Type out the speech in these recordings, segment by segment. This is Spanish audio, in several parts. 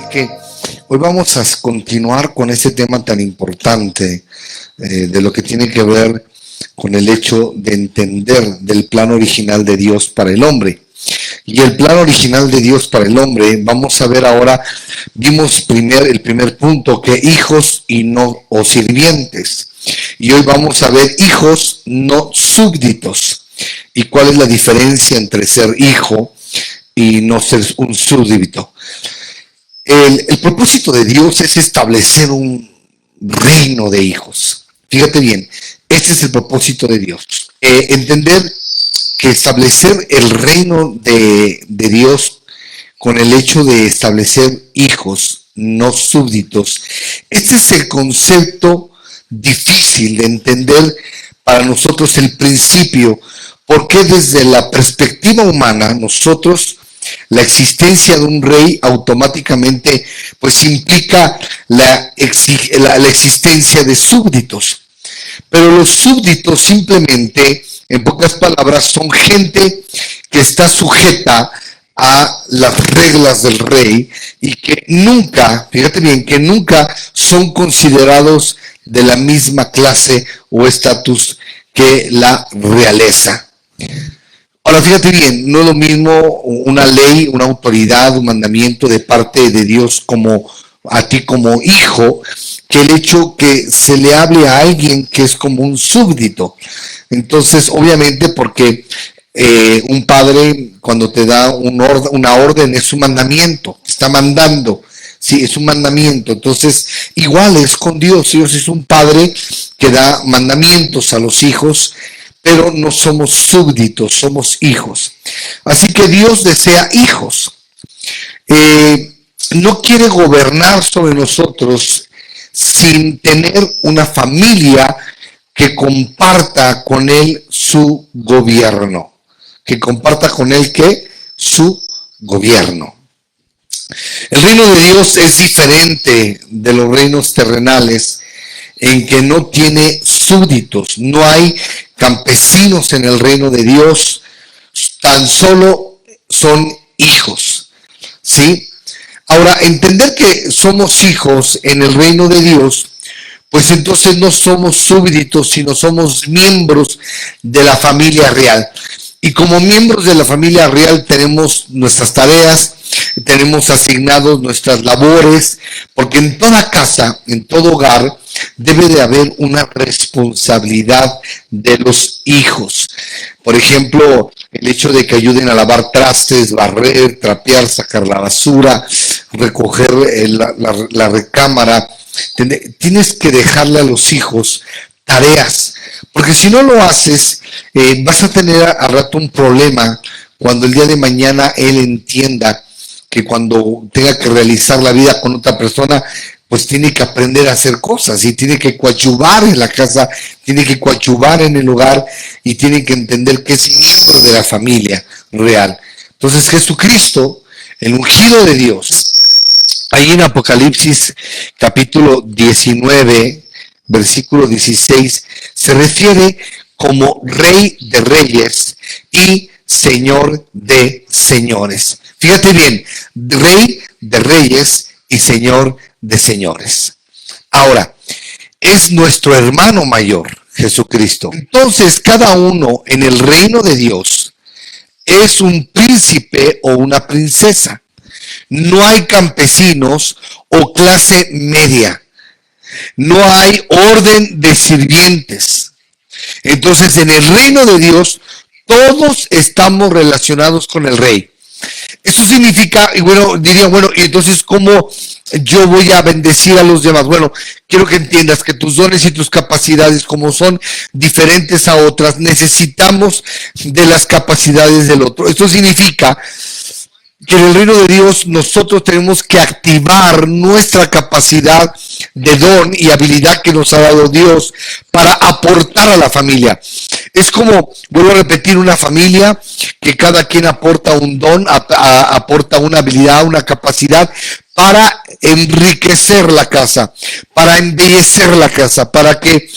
que hoy vamos a continuar con este tema tan importante de lo que tiene que ver con el hecho de entender del plan original de Dios para el hombre. Y el plan original de Dios para el hombre, vamos a ver ahora, vimos el primer punto, que hijos y no o sirvientes. Y hoy vamos a ver hijos, no súbditos. ¿Y cuál es la diferencia entre ser hijo y no ser un súbdito? El propósito de Dios es establecer un reino de hijos. Fíjate bien, este es el propósito de Dios. Entender que establecer el reino de Dios con el hecho de establecer hijos, no súbditos, este es el concepto difícil de entender para nosotros, el principio, porque desde la perspectiva humana nosotros, la existencia de un rey automáticamente pues implica la existencia de súbditos. Pero los súbditos simplemente, en pocas palabras, son gente que está sujeta a las reglas del rey y que nunca, fíjate bien, que nunca son considerados de la misma clase o estatus que la realeza. Ahora fíjate bien, no es lo mismo una ley, una autoridad, un mandamiento de parte de Dios como a ti como hijo, que el hecho que se le hable a alguien que es como un súbdito. Entonces, obviamente, porque un padre cuando te da una orden es un mandamiento, te está mandando, sí, es un mandamiento. Entonces, igual es con Dios. Dios es un padre que da mandamientos a los hijos, pero no somos súbditos, somos hijos. Así que Dios desea hijos. No quiere gobernar sobre nosotros sin tener una familia que comparta con Él su gobierno. Que comparta con Él, ¿qué? Su gobierno. El reino de Dios es diferente de los reinos terrenales en que no tiene súbditos. No hay campesinos en el reino de Dios, tan solo son hijos. ¿Sí? Ahora, entender que somos hijos en el reino de Dios, pues entonces no somos súbditos, sino somos miembros de la familia real. Y como miembros de la familia real tenemos nuestras tareas, tenemos asignados nuestras labores, porque en toda casa, en todo hogar, debe de haber una responsabilidad de los hijos. Por ejemplo, el hecho de que ayuden a lavar trastes, barrer, trapear, sacar la basura, recoger la recámara. Tienes que dejarle a los hijos tareas, porque si no lo haces, vas a tener al rato un problema cuando el día de mañana él entienda que cuando tenga que realizar la vida con otra persona, pues tiene que aprender a hacer cosas y tiene que coadyuvar en la casa, tiene que coadyuvar en el hogar y tiene que entender que es miembro de la familia real. Entonces Jesucristo, el ungido de Dios, ahí en Apocalipsis capítulo 19, versículo 16, se refiere como Rey de Reyes y Señor de Señores. Fíjate bien, Rey de Reyes y Señor de señores. Ahora, es nuestro hermano mayor, Jesucristo. Entonces, cada uno en el reino de Dios es un príncipe o una princesa. No hay campesinos o clase media. No hay orden de sirvientes. Entonces, en el reino de Dios, todos estamos relacionados con el rey. Eso significa, y bueno, diría, bueno, y entonces, ¿cómo yo voy a bendecir a los demás? Bueno, quiero que entiendas que tus dones y tus capacidades, como son diferentes a otras, necesitamos de las capacidades del otro. Esto significa que en el reino de Dios nosotros tenemos que activar nuestra capacidad de don y habilidad que nos ha dado Dios para aportar a la familia. Es como, vuelvo a repetir, una familia que cada quien aporta un don, aporta una habilidad, una capacidad para enriquecer la casa, para embellecer la casa, para que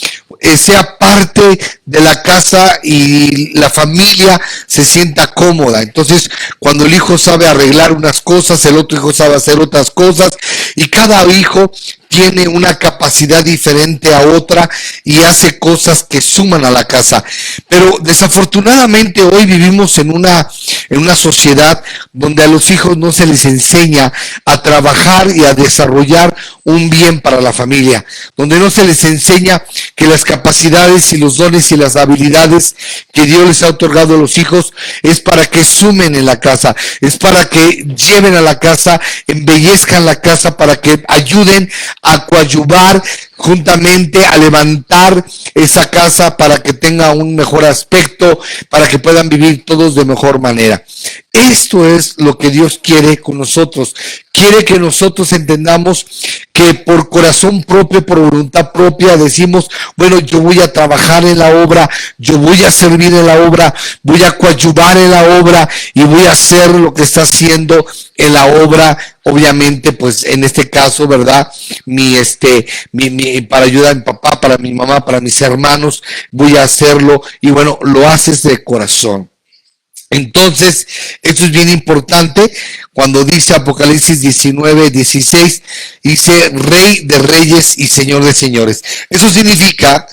sea parte de la casa y la familia se sienta cómoda. Entonces, cuando el hijo sabe arreglar unas cosas, el otro hijo sabe hacer otras cosas, y cada hijo tiene una capacidad diferente a otra y hace cosas que suman a la casa. Pero desafortunadamente hoy vivimos en una sociedad donde a los hijos no se les enseña a trabajar y a desarrollar un bien para la familia, donde no se les enseña que las capacidades y los dones y las habilidades que Dios les ha otorgado a los hijos es para que sumen en la casa, es para que lleven a la casa, embellezcan la casa, para que ayuden a coadyuvar juntamente a levantar esa casa para que tenga un mejor aspecto, para que puedan vivir todos de mejor manera. Esto es lo que Dios quiere con nosotros. Quiere que nosotros entendamos que por corazón propio, por voluntad propia, decimos, bueno, yo voy a trabajar en la obra, yo voy a servir en la obra, voy a coadyuvar en la obra y voy a hacer lo que está haciendo en la obra. Obviamente, pues en este caso, ¿verdad? Para ayudar a mi papá, para mi mamá, para mis hermanos, voy a hacerlo. Y bueno, lo haces de corazón. Entonces, esto es bien importante cuando dice Apocalipsis 19:16, dice Rey de Reyes y Señor de Señores. Eso significa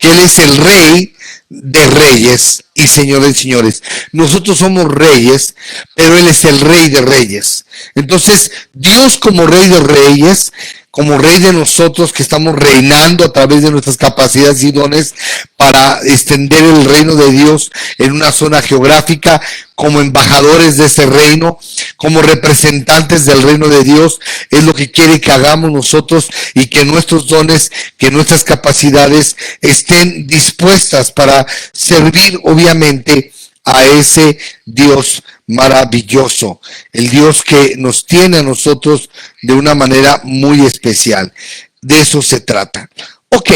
que Él es el Rey de Reyes y Señor de Señores. Nosotros somos reyes, pero Él es el Rey de Reyes. Entonces, Dios como Rey de Reyes, como Rey de nosotros que estamos reinando a través de nuestras capacidades y dones para extender el reino de Dios en una zona geográfica, como embajadores de ese reino, como representantes del reino de Dios, es lo que quiere que hagamos nosotros y que nuestros dones, que nuestras capacidades estén dispuestas para servir obviamente a ese Dios maravilloso, el Dios que nos tiene a nosotros de una manera muy especial. De eso se trata. Ok,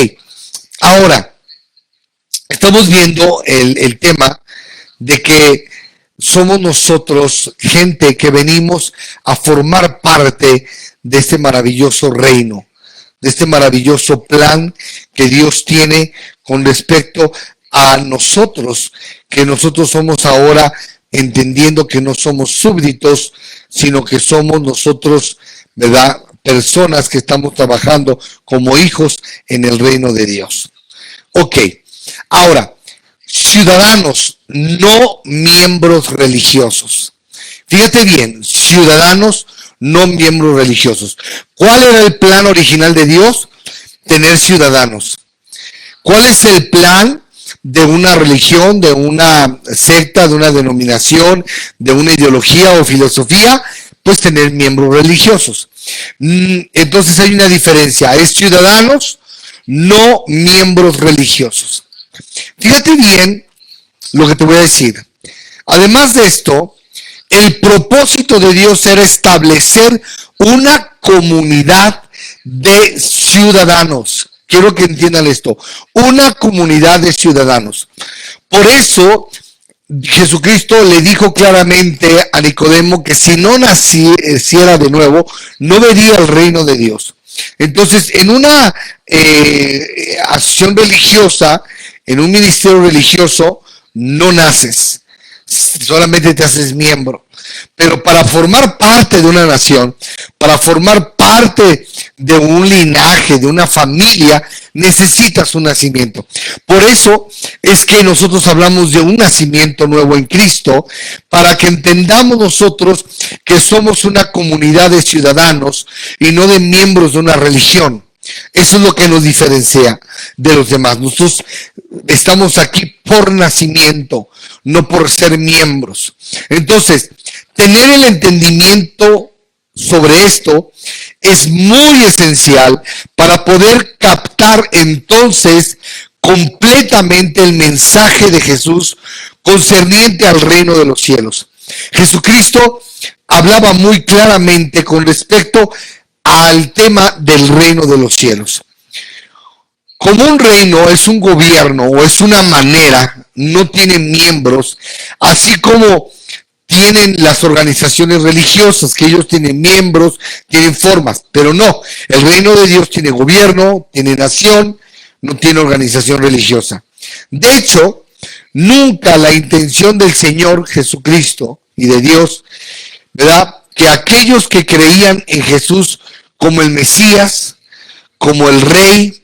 ahora estamos viendo el tema de que somos nosotros gente que venimos a formar parte de este maravilloso reino, de este maravilloso plan que Dios tiene con respecto a nosotros, que nosotros somos ahora, entendiendo que no somos súbditos, sino que somos nosotros, ¿verdad?, personas que estamos trabajando como hijos en el reino de Dios. Ok, ahora, ciudadanos, no miembros religiosos. Fíjate bien, ciudadanos, no miembros religiosos. ¿Cuál era el plan original de Dios? Tener ciudadanos. ¿Cuál es el plan de una religión, de una secta, de una denominación, de una ideología o filosofía? Pues tener miembros religiosos. Entonces hay una diferencia, es ciudadanos, no miembros religiosos. Fíjate bien lo que te voy a decir. Además de esto, el propósito de Dios era establecer una comunidad de ciudadanos. Quiero que entiendan esto, una comunidad de ciudadanos. Por eso, Jesucristo le dijo claramente a Nicodemo que si no naciera de nuevo, no vería el reino de Dios. Entonces, en una acción religiosa, en un ministerio religioso, no naces, solamente te haces miembro. Pero para formar parte de una nación, para formar parte de un linaje, de una familia, necesitas un nacimiento. Por eso es que nosotros hablamos de un nacimiento nuevo en Cristo, para que entendamos nosotros que somos una comunidad de ciudadanos y no de miembros de una religión. Eso es lo que nos diferencia de los demás. Nosotros estamos aquí por nacimiento, no por ser miembros. Entonces, tener el entendimiento sobre esto es muy esencial para poder captar entonces completamente el mensaje de Jesús concerniente al reino de los cielos. Jesucristo hablaba muy claramente con respecto al tema del reino de los cielos. Como un reino es un gobierno o es una manera, no tiene miembros, así como tienen las organizaciones religiosas, que ellos tienen miembros, tienen formas, pero no, el reino de Dios tiene gobierno, tiene nación, no tiene organización religiosa. De hecho, nunca la intención del Señor Jesucristo y de Dios, ¿verdad?, que aquellos que creían en Jesús como el Mesías, como el Rey,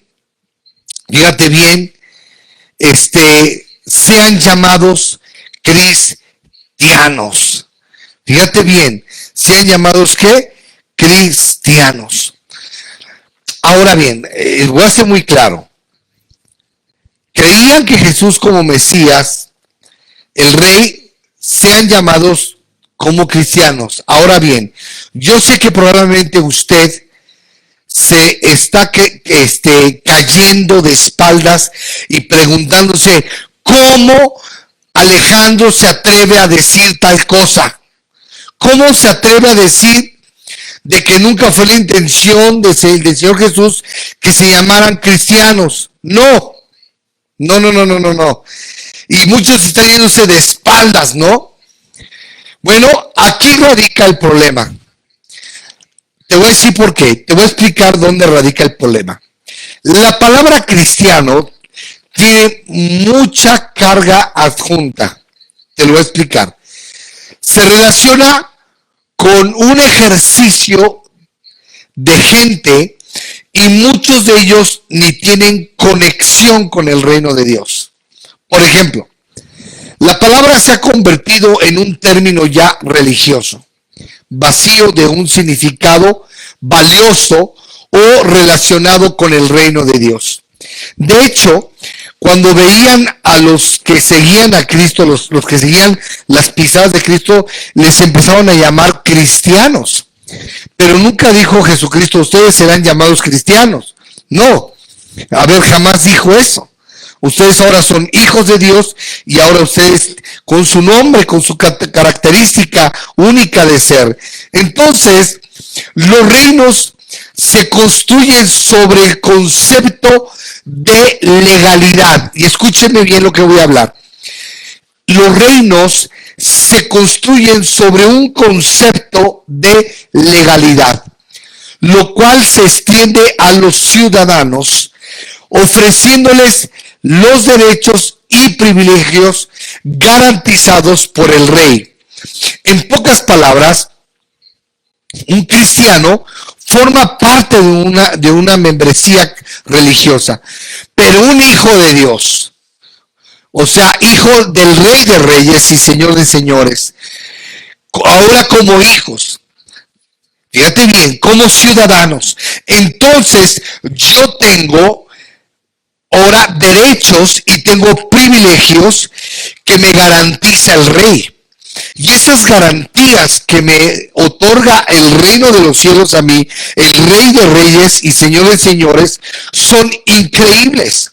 fíjate bien, sean llamados cristianos. Fíjate bien, sean llamados ¿qué? Cristianos. Ahora bien, voy a ser muy claro. Creían que Jesús como Mesías, el Rey, sean llamados como cristianos. Ahora bien, yo sé que probablemente usted se está cayendo de espaldas y preguntándose cómo Alejandro se atreve a decir tal cosa. ¿Cómo se atreve a decir de que nunca fue la intención del Señor Jesús que se llamaran cristianos? No. Y muchos están yéndose de espaldas, ¿no? Bueno, aquí radica el problema. Te voy a decir por qué. Te voy a explicar dónde radica el problema. La palabra cristiano tiene mucha carga adjunta. Te lo voy a explicar. Se relaciona con un ejercicio de gente y muchos de ellos ni tienen conexión con el reino de Dios. Por ejemplo, la palabra se ha convertido en un término ya religioso, vacío de un significado valioso o relacionado con el reino de Dios. De hecho, cuando veían a los que seguían a Cristo, los que seguían las pisadas de Cristo, les empezaron a llamar cristianos. Pero nunca dijo Jesucristo, ustedes serán llamados cristianos. No, a ver, jamás dijo eso. Ustedes ahora son hijos de Dios y ahora ustedes con su nombre, con su característica única de ser. Entonces, los reinos se construyen sobre el concepto de legalidad. Y escúchenme bien lo que voy a hablar. Los reinos se construyen sobre un concepto de legalidad, lo cual se extiende a los ciudadanos, ofreciéndoles los derechos y privilegios garantizados por el rey. En pocas palabras, un cristiano forma parte de una membresía religiosa, pero un hijo de Dios, o sea, hijo del Rey de Reyes y Señor de Señores, ahora como hijos, fíjate bien, como ciudadanos, entonces yo tengo ahora derechos y tengo privilegios que me garantiza el Rey. Y esas garantías que me otorga el reino de los cielos a mí, el Rey de Reyes y Señor de Señores, son increíbles.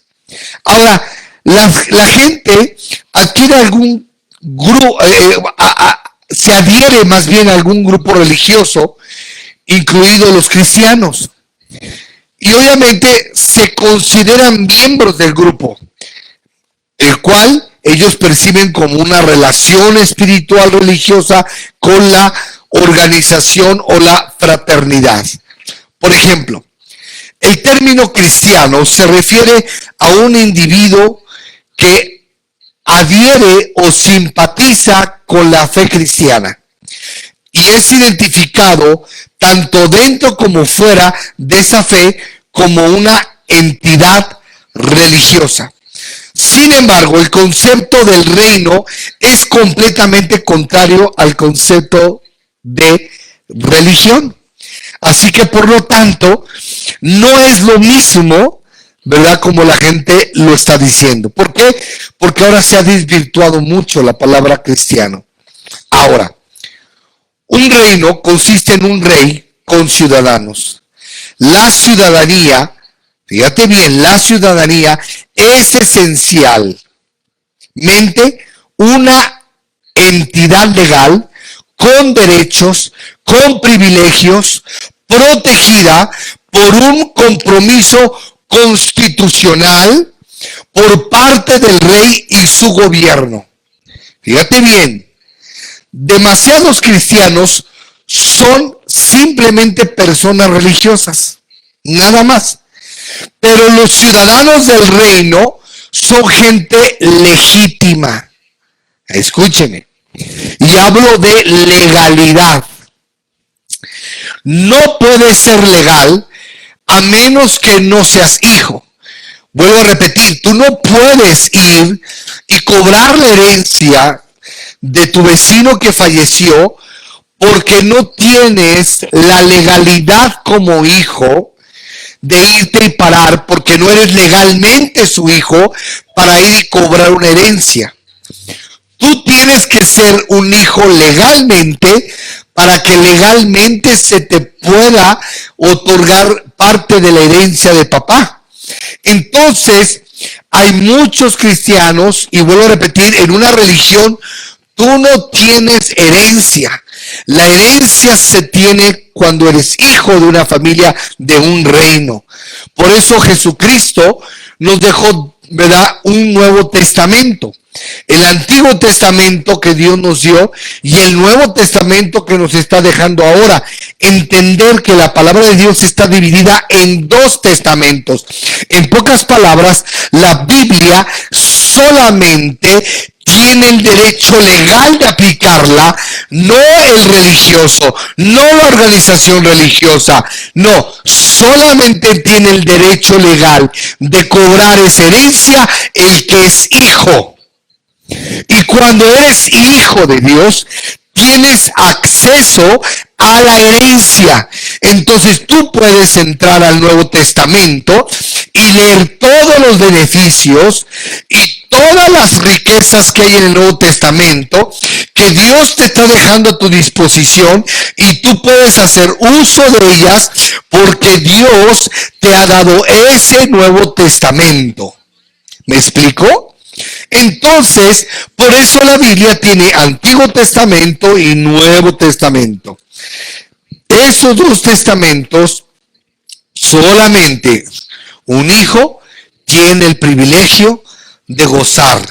Ahora, la gente adquiere algún grupo, se adhiere más bien a algún grupo religioso, incluidos los cristianos. Y obviamente se consideran miembros del grupo, el cual ellos perciben como una relación espiritual religiosa con la organización o la fraternidad. Por ejemplo, el término cristiano se refiere a un individuo que adhiere o simpatiza con la fe cristiana y es identificado tanto dentro como fuera de esa fe como una entidad religiosa. Sin embargo, el concepto del reino es completamente contrario al concepto de religión. Así que, por lo tanto, no es lo mismo, ¿verdad?, como la gente lo está diciendo. ¿Por qué? Porque ahora se ha desvirtuado mucho la palabra cristiano. Ahora, un reino consiste en un rey con ciudadanos. La ciudadanía, fíjate bien, la ciudadanía es esencialmente una entidad legal con derechos, con privilegios, protegida por un compromiso constitucional por parte del rey y su gobierno. Fíjate bien, demasiados cristianos son simplemente personas religiosas, nada más. Pero los ciudadanos del reino son gente legítima. Escúcheme. Y hablo de legalidad. No puedes ser legal a menos que no seas hijo. Vuelvo a repetir, tú no puedes ir y cobrar la herencia de tu vecino que falleció porque no tienes la legalidad como hijo de irte y parar, porque no eres legalmente su hijo para ir y cobrar una herencia. Tú tienes que ser un hijo legalmente para que legalmente se te pueda otorgar parte de la herencia de papá. Entonces, hay muchos cristianos, y vuelvo a repetir, en una religión tú no tienes herencia. La herencia se tiene cuando eres hijo de una familia, de un reino. Por eso Jesucristo nos dejó, ¿verdad?, un Nuevo Testamento. El Antiguo Testamento que Dios nos dio y el Nuevo Testamento que nos está dejando ahora. Entender que la palabra de Dios está dividida en dos testamentos. En pocas palabras, la Biblia solamente tiene el derecho legal de aplicarla, no el religioso, no la organización religiosa, no, solamente tiene el derecho legal de cobrar esa herencia el que es hijo. Y cuando eres hijo de Dios, tienes acceso a la herencia. Entonces tú puedes entrar al Nuevo Testamento y leer todos los beneficios y todas las riquezas que hay en el Nuevo Testamento que Dios te está dejando a tu disposición, y tú puedes hacer uso de ellas porque Dios te ha dado ese Nuevo Testamento. ¿Me explico? Entonces, por eso la Biblia tiene Antiguo Testamento y Nuevo Testamento. Esos dos testamentos, solamente un hijo tiene el privilegio de gozar.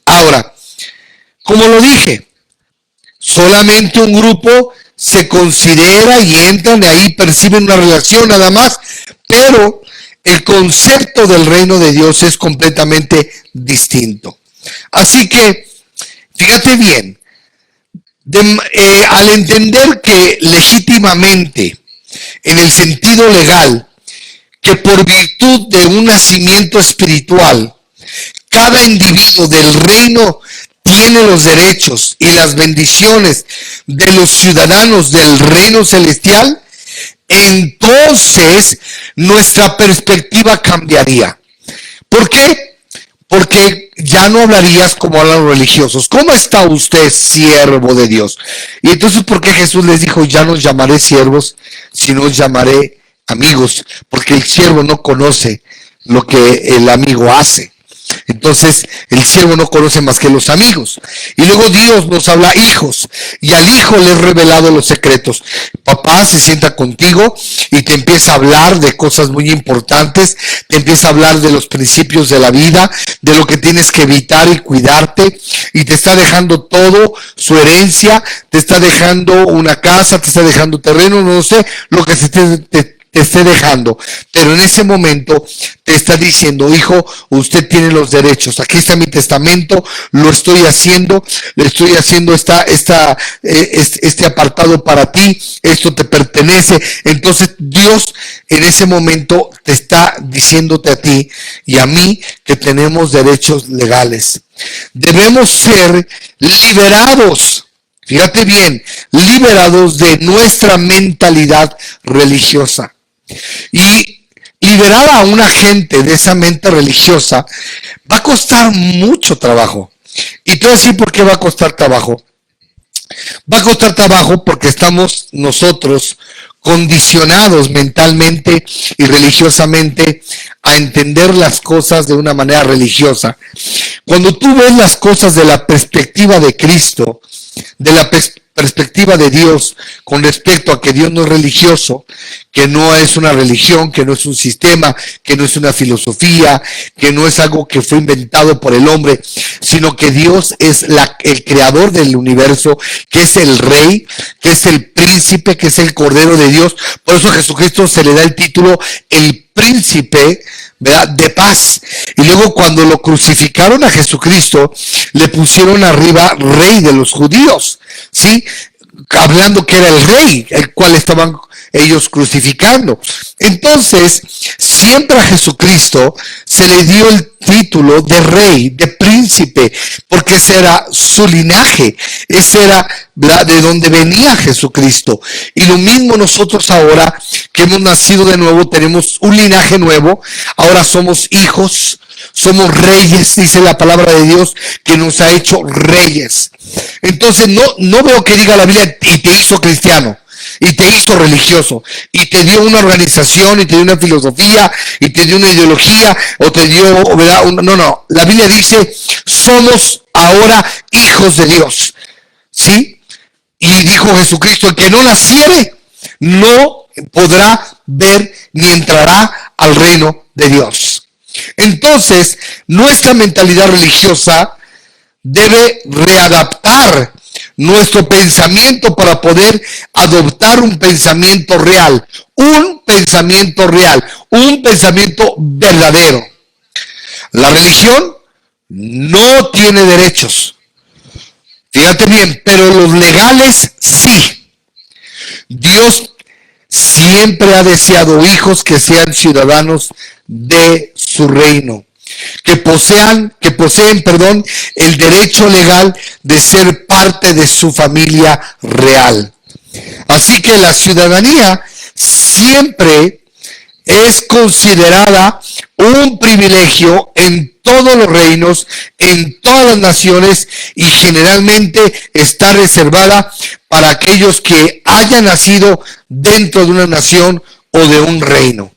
Ahora, como lo dije, solamente un grupo se considera y entran y ahí perciben una relación nada más, pero el concepto del reino de Dios es completamente distinto. Así que, fíjate bien, al entender que legítimamente, en el sentido legal, que por virtud de un nacimiento espiritual, cada individuo del reino tiene los derechos y las bendiciones de los ciudadanos del reino celestial, entonces nuestra perspectiva cambiaría. ¿Por qué? Porque ya no hablarías como hablan los religiosos. ¿Cómo está usted, siervo de Dios? Y entonces, ¿por qué Jesús les dijo, ya no os llamaré siervos, sino os llamaré amigos? Porque el siervo no conoce lo que el amigo hace. Entonces, el siervo no conoce más que los amigos. Y luego Dios nos habla hijos, y al hijo le he revelado los secretos. Papá se sienta contigo y te empieza a hablar de cosas muy importantes, te empieza a hablar de los principios de la vida, de lo que tienes que evitar y cuidarte, y te está dejando todo, su herencia, te está dejando una casa, te está dejando terreno, no sé, lo que se te esté dejando, pero en ese momento te está diciendo, hijo, usted tiene los derechos, aquí está mi testamento, lo estoy haciendo, le estoy haciendo este apartado para ti, esto te pertenece. Entonces Dios en ese momento te está diciéndote a ti y a mí que tenemos derechos legales. Debemos ser liberados. Fíjate bien, liberados de nuestra mentalidad religiosa. Y liberar a una gente de esa mente religiosa va a costar mucho trabajo. Y te voy a decir por qué va a costar trabajo. Va a costar trabajo porque estamos nosotros condicionados mentalmente y religiosamente a entender las cosas de una manera religiosa. Cuando tú ves las cosas de la perspectiva de Cristo, de la perspectiva de Dios, con respecto a que Dios no es religioso, que no es una religión, que no es un sistema, que no es una filosofía, que no es algo que fue inventado por el hombre, sino que Dios es el creador del universo, que es el rey, que es el príncipe, que es el cordero de Dios. Por eso a Jesucristo se le da el título el príncipe, ¿verdad?, de paz. Y luego cuando lo crucificaron a Jesucristo, le pusieron arriba rey de los judíos, ¿sí? Hablando que era el rey, el cual estaban ellos crucificando. Entonces, siempre a Jesucristo se le dio el título de rey, de príncipe, porque ese era su linaje, ese era de donde venía Jesucristo. Y lo mismo nosotros ahora que hemos nacido de nuevo, tenemos un linaje nuevo, ahora somos hijos, somos reyes, dice la palabra de Dios, que nos ha hecho reyes. Entonces no veo que diga la Biblia y te hizo cristiano, y te hizo religioso, y te dio una organización, y te dio una filosofía, y te dio una ideología, o te dio, ¿verdad? No, la Biblia dice, somos ahora hijos de Dios, ¿sí? Y dijo Jesucristo, el que no naciere, no podrá ver ni entrará al reino de Dios. Entonces, nuestra mentalidad religiosa debe readaptar nuestro pensamiento para poder adoptar un pensamiento real, un pensamiento verdadero. La religión no tiene derechos, fíjate bien, pero los legales sí. Dios siempre ha deseado hijos que sean ciudadanos de su reino, que poseen, el derecho legal de ser parte de su familia real. Así que la ciudadanía siempre es considerada un privilegio en todos los reinos, en todas las naciones, y generalmente está reservada para aquellos que hayan nacido dentro de una nación o de un reino.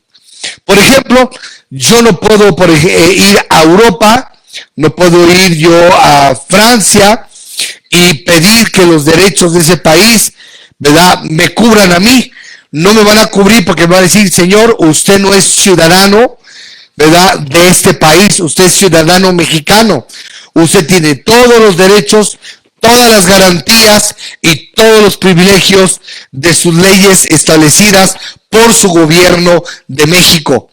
Por ejemplo, yo no puedo ir a Europa, no puedo ir yo a Francia y pedir que los derechos de ese país, ¿verdad?, me cubran a mí. No me van a cubrir porque me van a decir, señor, usted no es ciudadano, ¿verdad?, de este país, usted es ciudadano mexicano. Usted tiene todos los derechos, todas las garantías y todos los privilegios de sus leyes establecidas por su gobierno de México.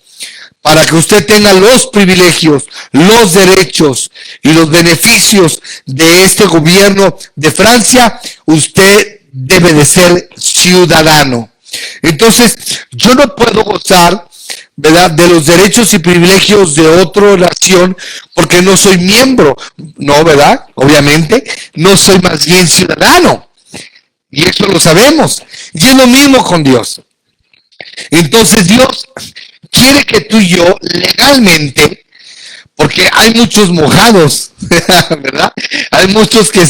Para que usted tenga los privilegios, los derechos y los beneficios de este gobierno de Francia, usted debe de ser ciudadano. Entonces, yo no puedo gozar, ¿verdad?, de los derechos y privilegios de otra nación porque no soy miembro. No, ¿verdad? Obviamente, no soy más bien ciudadano. Y eso lo sabemos. Y es lo mismo con Dios. Entonces, Dios quiere que tú y yo legalmente, porque hay muchos mojados, ¿verdad? Hay muchos que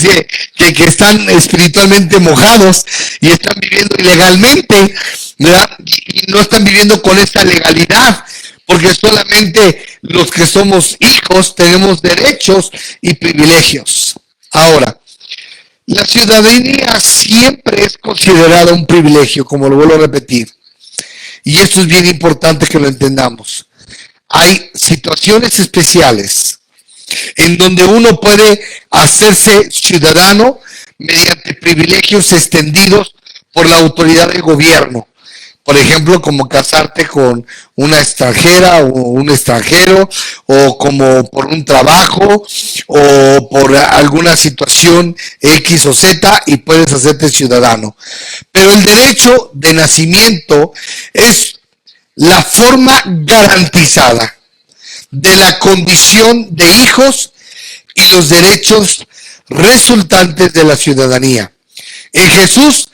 están espiritualmente mojados y están viviendo ilegalmente, ¿verdad? Y no están viviendo con esta legalidad, porque solamente los que somos hijos tenemos derechos y privilegios. Ahora, la ciudadanía siempre es considerada un privilegio, como lo vuelvo a repetir. Y esto es bien importante que lo entendamos. Hay situaciones especiales en donde uno puede hacerse ciudadano mediante privilegios extendidos por la autoridad del gobierno. Por ejemplo, como casarte con una extranjera o un extranjero, o como por un trabajo, o por alguna situación X o Z, y puedes hacerte ciudadano. Pero el derecho de nacimiento es la forma garantizada de la condición de hijos y los derechos resultantes de la ciudadanía. En Jesús,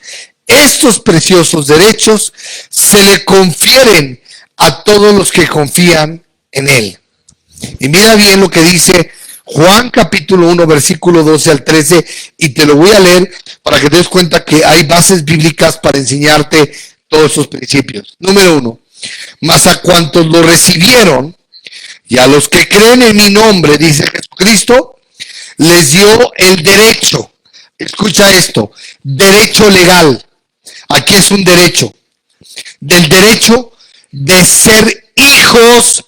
estos preciosos derechos se le confieren a todos los que confían en Él. Y mira bien lo que dice Juan capítulo 1, versículo 12 al 13, y te lo voy a leer para que te des cuenta que hay bases bíblicas para enseñarte todos esos principios. Número 1, mas a cuantos lo recibieron y a los que creen en mi nombre, dice Jesucristo, les dio el derecho, escucha esto, derecho legal. Aquí es un derecho, del derecho de ser hijos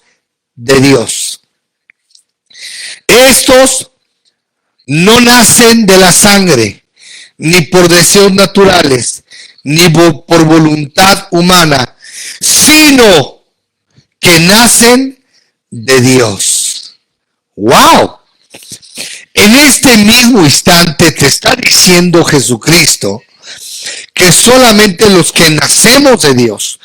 de Dios. Estos no nacen de la sangre, ni por deseos naturales, ni por voluntad humana, sino que nacen de Dios. ¡Wow! En este mismo instante te está diciendo Jesucristo que solamente los que nacemos de Dios,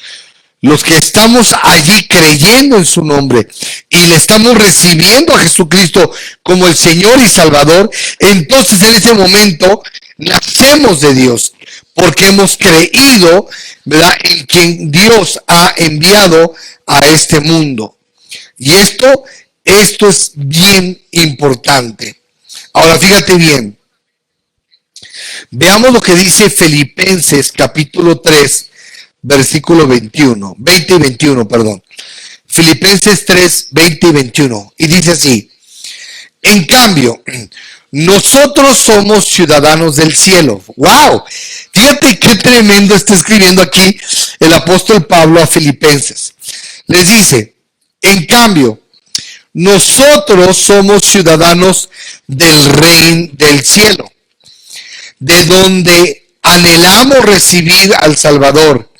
los que estamos allí creyendo en su nombre y le estamos recibiendo a Jesucristo como el Señor y Salvador, entonces en ese momento nacemos de Dios, porque hemos creído, ¿verdad?, en quien Dios ha enviado a este mundo. Y esto es bien importante. Ahora fíjate bien. Veamos lo que dice Filipenses capítulo 3, versículo 20 y 21, perdón. Filipenses 3, 20 y 21. Y dice así: en cambio, nosotros somos ciudadanos del cielo. ¡Wow! Fíjate qué tremendo está escribiendo aquí el apóstol Pablo a Filipenses. Les dice: en cambio, nosotros somos ciudadanos del reino del cielo, de donde anhelamos recibir al Salvador,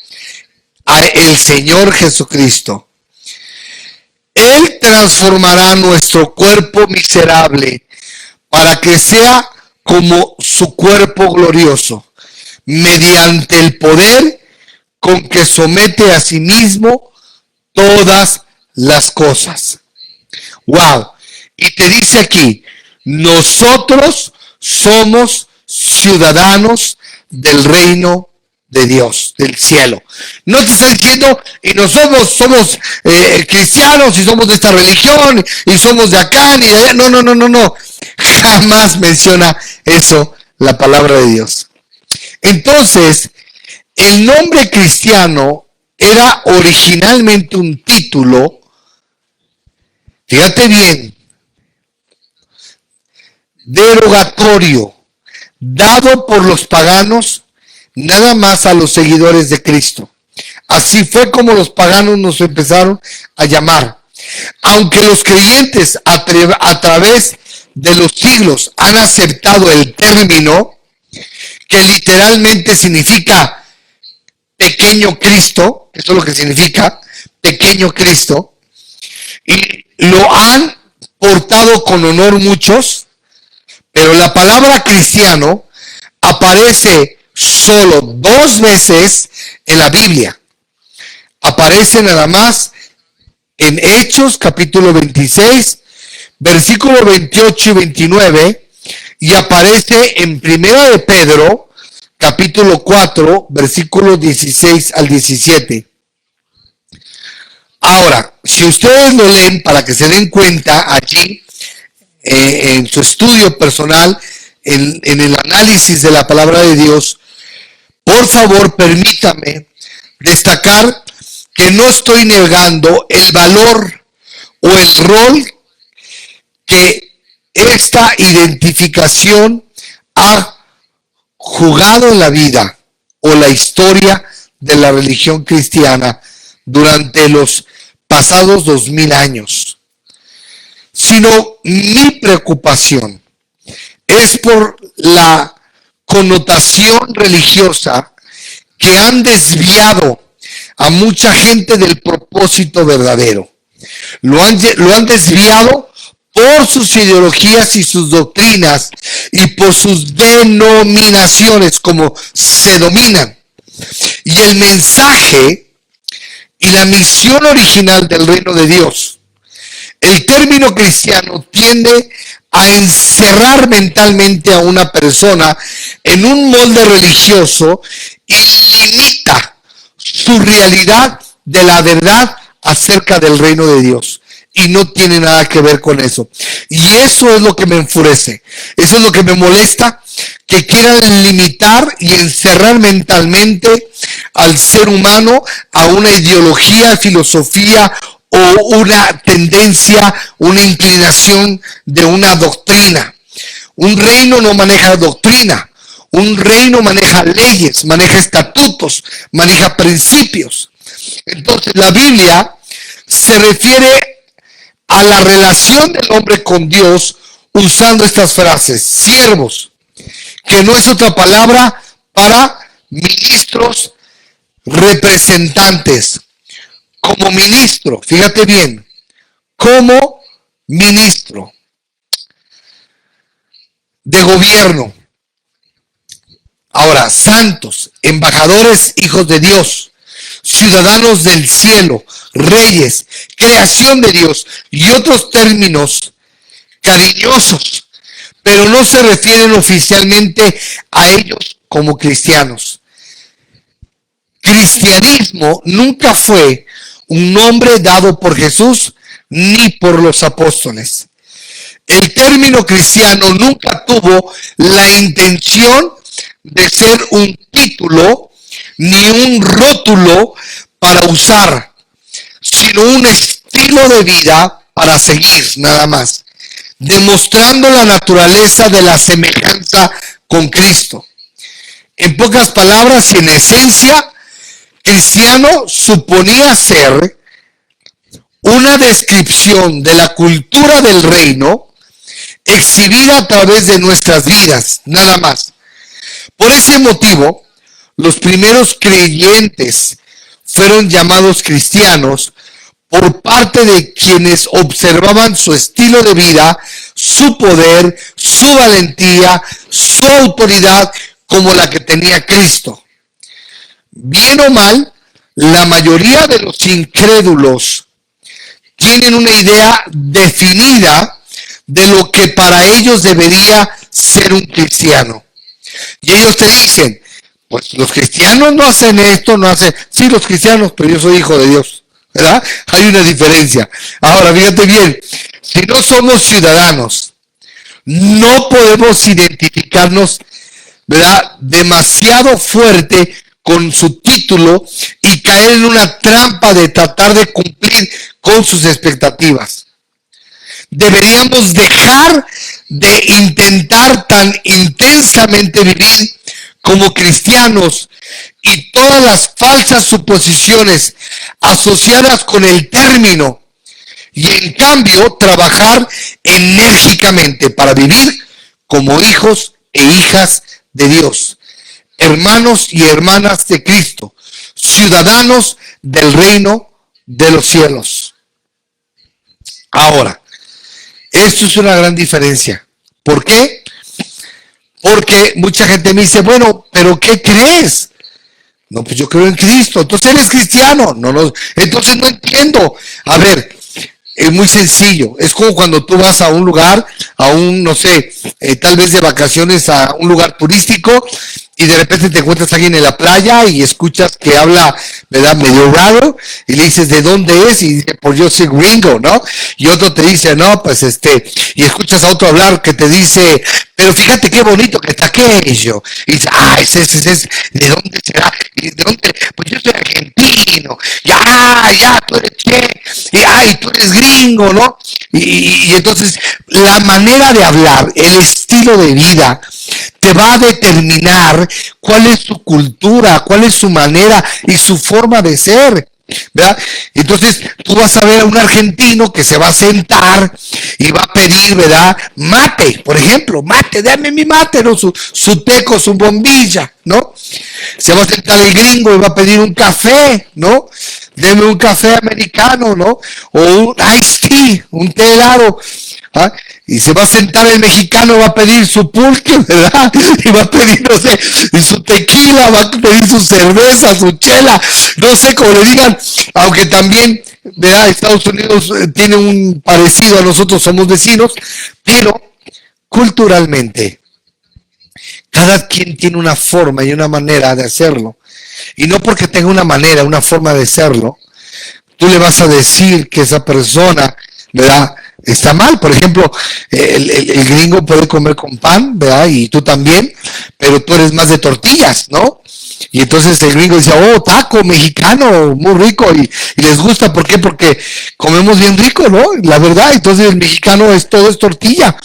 el Señor Jesucristo. Él transformará nuestro cuerpo miserable para que sea como su cuerpo glorioso, mediante el poder con que somete a sí mismo todas las cosas. Wow. Y te dice aquí: nosotros somos ciudadanos del reino de Dios, del cielo. No te está diciendo, y nosotros somos cristianos y somos de esta religión y somos de acá ni de allá. No. Jamás menciona eso la palabra de Dios. Entonces, el nombre cristiano era originalmente un título, fíjate bien, derogatorio, dado por los paganos nada más a los seguidores de Cristo. Así fue como los paganos nos empezaron a llamar. Aunque los creyentes a través de los siglos han aceptado el término, que literalmente significa pequeño Cristo, eso es lo que significa pequeño Cristo, y lo han portado con honor muchos, pero la palabra cristiano aparece solo 2 veces en la Biblia. Aparece nada más en Hechos capítulo 26, versículo 28 y 29, y aparece en Primera de Pedro capítulo 4, versículos 16 al 17. Ahora, si ustedes lo leen para que se den cuenta allí, en su estudio personal, en el análisis de la palabra de Dios, por favor permítame destacar que no estoy negando el valor o el rol que esta identificación ha jugado en la vida o la historia de la religión cristiana durante los pasados 2000 años, sino mi preocupación es por la connotación religiosa que han desviado a mucha gente del propósito verdadero. Lo han desviado por sus ideologías y sus doctrinas y por sus denominaciones, como se dominan. Y el mensaje y la misión original del reino de Dios. El término cristiano tiende a encerrar mentalmente a una persona en un molde religioso y limita su realidad de la verdad acerca del reino de Dios. Y no tiene nada que ver con eso. Y eso es lo que me enfurece. Eso es lo que me molesta, que quieran limitar y encerrar mentalmente al ser humano a una ideología, filosofía o una tendencia, una inclinación de una doctrina. Un reino no maneja doctrina. Un reino maneja leyes, maneja estatutos, maneja principios. Entonces la Biblia se refiere a la relación del hombre con Dios usando estas frases: siervos, que no es otra palabra para ministros, representantes, como ministro, fíjate bien, como ministro de gobierno. Ahora, santos, embajadores, hijos de Dios, ciudadanos del cielo, reyes, creación de Dios y otros términos cariñosos, pero no se refieren oficialmente a ellos como cristianos. Cristianismo nunca fue un nombre dado por Jesús ni por los apóstoles. El término cristiano nunca tuvo la intención de ser un título ni un rótulo para usar, sino un estilo de vida para seguir, nada más, demostrando la naturaleza de la semejanza con Cristo. En pocas palabras y en esencia, cristiano suponía ser una descripción de la cultura del reino exhibida a través de nuestras vidas, nada más. Por ese motivo, los primeros creyentes fueron llamados cristianos por parte de quienes observaban su estilo de vida, su poder, su valentía, su autoridad como la que tenía Cristo. Bien o mal, la mayoría de los incrédulos tienen una idea definida de lo que para ellos debería ser un cristiano. Y ellos te dicen, pues los cristianos no hacen esto, no hacen... Sí, los cristianos, pero yo soy hijo de Dios, ¿verdad? Hay una diferencia. Ahora, fíjate bien, si no somos ciudadanos, no podemos identificarnos, ¿verdad?, demasiado fuerte con su título y caer en una trampa de tratar de cumplir con sus expectativas. Deberíamos dejar de intentar tan intensamente vivir como cristianos y todas las falsas suposiciones asociadas con el término y en cambio trabajar enérgicamente para vivir como hijos e hijas de Dios, hermanos y hermanas de Cristo, ciudadanos del reino de los cielos. Ahora, esto es una gran diferencia. ¿Por qué? Porque mucha gente me dice, bueno, ¿pero qué crees? No, pues yo creo en Cristo. Entonces eres cristiano. No, entonces no entiendo. A ver, es muy sencillo. Es como cuando tú vas a un lugar, no sé, tal vez de vacaciones a un lugar turístico y de repente te encuentras a alguien en la playa y escuchas que habla, ¿verdad?, medio raro, y le dices, ¿de dónde es? Y dice, pues yo soy gringo, ¿no? Y otro te dice, no, pues y escuchas a otro hablar que te dice, pero fíjate qué bonito que está aquello. Y dice, ese, ¿de dónde será? ¿Y de dónde? Pues yo soy argentino. Ya, tú eres y tú eres gringo, ¿no? Y entonces, la manera de hablar, el estilo de vida, te va a determinar cuál es su cultura, cuál es su manera y su forma de ser, ¿verdad? Entonces tú vas a ver a un argentino que se va a sentar y va a pedir, ¿verdad?, mate, por ejemplo, mate, dame mi mate, ¿no? Su teco, su bombilla, ¿no? Se va a sentar el gringo y va a pedir un café, ¿no? Deme un café americano, ¿no? O un iced tea, un té helado. ¿Ah? Y se va a sentar el mexicano, va a pedir su pulque, ¿verdad? Y va a pedir, no sé, su tequila, va a pedir su cerveza, su chela, no sé cómo le digan, aunque también, ¿verdad?, Estados Unidos tiene un parecido a nosotros, somos vecinos, pero culturalmente, cada quien tiene una forma y una manera de hacerlo. Y no porque tenga una manera, una forma de hacerlo, tú le vas a decir que esa persona, ¿verdad?, está mal. Por ejemplo, el gringo puede comer con pan, ¿verdad? Y tú también, pero tú eres más de tortillas, ¿no? Y entonces el gringo dice, oh, taco mexicano, muy rico, y les gusta. ¿Por qué? Porque comemos bien rico, ¿no? La verdad, entonces el mexicano todo es tortilla.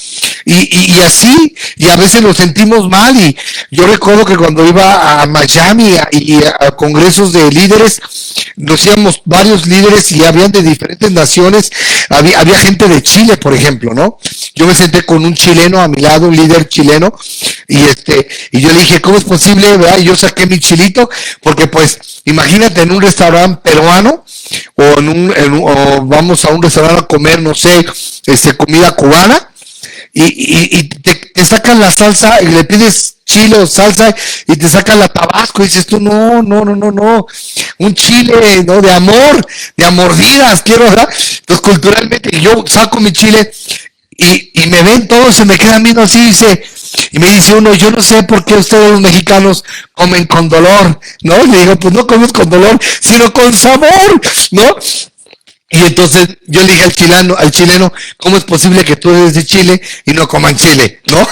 Y así, y a veces lo sentimos mal. Y yo recuerdo que cuando iba a Miami y a congresos de líderes, nos íbamos varios líderes y habían de diferentes naciones. Había gente de Chile, por ejemplo, ¿no? Yo me senté con un chileno a mi lado, un líder chileno, y yo le dije, ¿cómo es posible, verdad? Y yo saqué mi chilito, porque pues Imagínate en un restaurante peruano o vamos a un restaurante a comer, no sé, comida cubana y te sacan la salsa y le pides chile o salsa y te sacan la tabasco y dices tú, no, no, no, no, no, un chile, no, de mordidas, quiero, ¿verdad? Entonces culturalmente yo saco mi chile y me ven todos, se me quedan viendo así, y me dice uno, yo no sé por qué ustedes los mexicanos comen con dolor, ¿no? Le digo, pues no comes con dolor, sino con sabor, ¿no? Y entonces yo le dije al chileno, ¿cómo es posible que tú eres de Chile y no coman chile? ¿No?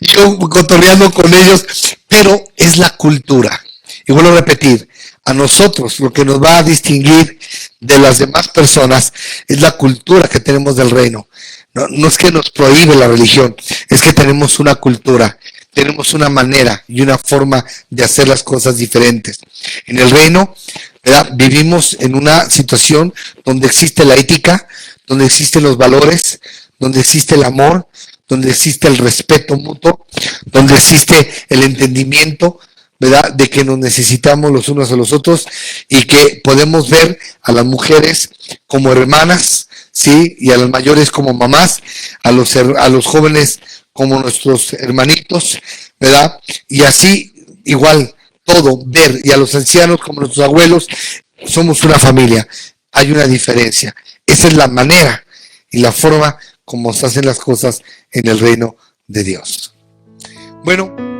Y yo cotorreando con ellos, pero es la cultura. Y vuelvo a repetir, a nosotros lo que nos va a distinguir de las demás personas es la cultura que tenemos del reino. No, no es que nos prohíbe la religión, es que tenemos una cultura, tenemos una manera y una forma de hacer las cosas diferentes. En el reino, ¿verdad? Vivimos en una situación donde existe la ética, donde existen los valores, donde existe el amor, donde existe el respeto mutuo, donde existe el entendimiento, ¿verdad? De que nos necesitamos los unos a los otros y que podemos ver a las mujeres como hermanas, ¿sí? Y a las mayores como mamás, a los jóvenes como nuestros hermanitos, ¿verdad? Y así, igual, todo, ver, y a los ancianos como nuestros abuelos, somos una familia. Hay una diferencia. Esa es la manera y la forma como se hacen las cosas en el reino de Dios. Bueno.